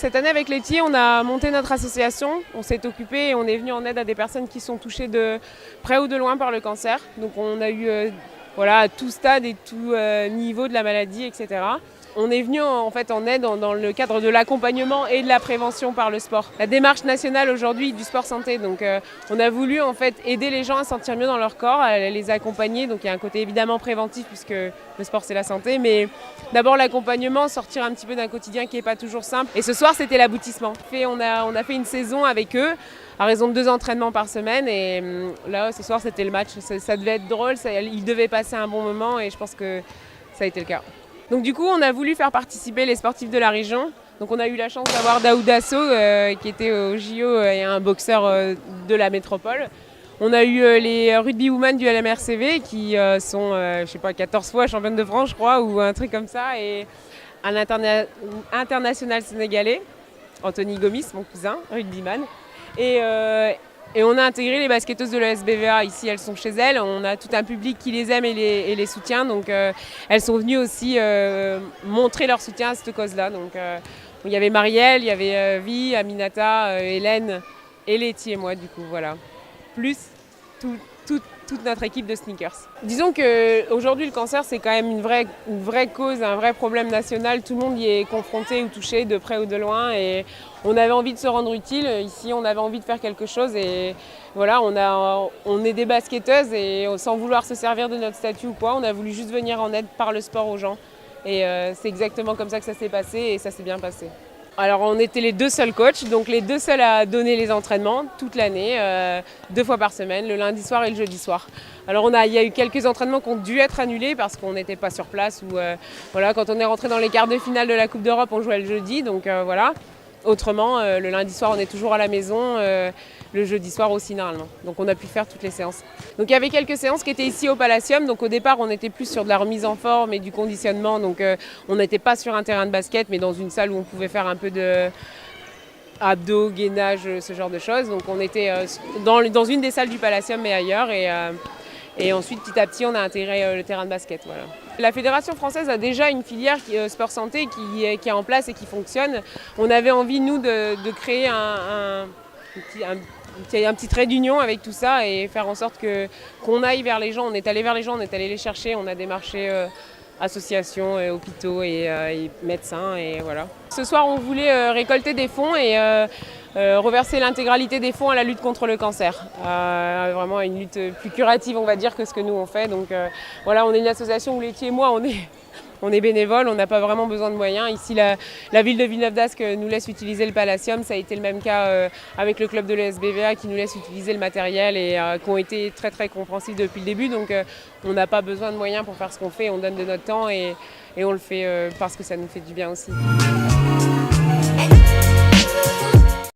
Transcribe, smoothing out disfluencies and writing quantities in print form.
Cette année avec Letty, on a monté notre association, on s'est occupé et on est venu en aide à des personnes qui sont touchées de près ou de loin par le cancer. Donc on a eu à tout stade et tout niveau de la maladie, etc. On est venu en aide dans le cadre de l'accompagnement et de la prévention par le sport. La démarche nationale aujourd'hui du sport santé, donc on a voulu aider les gens à se sentir mieux dans leur corps, à les accompagner. Donc il y a un côté évidemment préventif puisque le sport c'est la santé, mais d'abord l'accompagnement, sortir un petit peu d'un quotidien qui n'est pas toujours simple. Et ce soir c'était l'aboutissement. On a fait une saison avec eux à raison de 2 entraînements par semaine et là ce soir c'était le match. Ça devait être drôle, ils devaient passer un bon moment et je pense que ça a été le cas. Donc du coup, on a voulu faire participer les sportifs de la région. Donc on a eu la chance d'avoir Daoud Asso qui était au JO et un boxeur de la métropole. On a eu les rugbywomen du LMRCV qui sont, 14 fois championnes de France, je crois, ou un truc comme ça. Et un international sénégalais, Anthony Gomis, mon cousin, rugbyman. Et on a intégré les basketteuses de la SBVA. Ici, elles sont chez elles. On a tout un public qui les aime et les soutient. Donc, elles sont venues aussi montrer leur soutien à cette cause-là. Donc, il y avait Marielle, il y avait Vi, Aminata, Hélène et Letty et moi, du coup, voilà. Plus toute notre équipe de sneakers. Disons qu'aujourd'hui, le cancer, c'est quand même une vraie cause, un vrai problème national. Tout le monde y est confronté ou touché de près ou de loin. Et on avait envie de se rendre utile. Ici, on avait envie de faire quelque chose. Et voilà, on est des basketteuses et sans vouloir se servir de notre statut ou quoi, on a voulu juste venir en aide par le sport aux gens. Et c'est exactement comme ça que ça s'est passé et ça s'est bien passé. Alors on était les 2 seuls coachs, donc les 2 seuls à donner les entraînements toute l'année, 2 fois par semaine, le lundi soir et le jeudi soir. Alors il y a eu quelques entraînements qui ont dû être annulés parce qu'on n'était pas sur place ou quand on est rentré dans les quarts de finale de la Coupe d'Europe, on jouait le jeudi, donc voilà. Autrement, le lundi soir, on est toujours à la maison, le jeudi soir aussi normalement. Donc on a pu faire toutes les séances. Donc il y avait quelques séances qui étaient ici au Palacium. Donc au départ, on était plus sur de la remise en forme et du conditionnement. Donc on n'était pas sur un terrain de basket, mais dans une salle où on pouvait faire un peu de abdos, gainage, ce genre de choses. Donc on était dans une des salles du Palacium, mais ailleurs. Et ensuite, petit à petit, on a intégré le terrain de basket. Voilà. La Fédération française a déjà une filière sport santé qui est en place et qui fonctionne. On avait envie, nous, de créer un petit trait d'union avec tout ça et faire en sorte qu'on aille vers les gens. On est allé vers les gens, on est allé les chercher, on a démarché associations, hôpitaux et médecins. Et voilà. Ce soir, on voulait récolter des fonds et reverser l'intégralité des fonds à la lutte contre le cancer. Vraiment une lutte plus curative, on va dire, que ce que nous on fait. Donc on est une association où Letty et moi, on est bénévoles, on n'a pas vraiment besoin de moyens. Ici, la ville de Villeneuve-d'Ascq nous laisse utiliser le Palacium. Ça a été le même cas avec le club de l'ESBVA qui nous laisse utiliser le matériel et qui ont été très très compréhensifs depuis le début. Donc on n'a pas besoin de moyens pour faire ce qu'on fait. On donne de notre temps et on le fait parce que ça nous fait du bien aussi.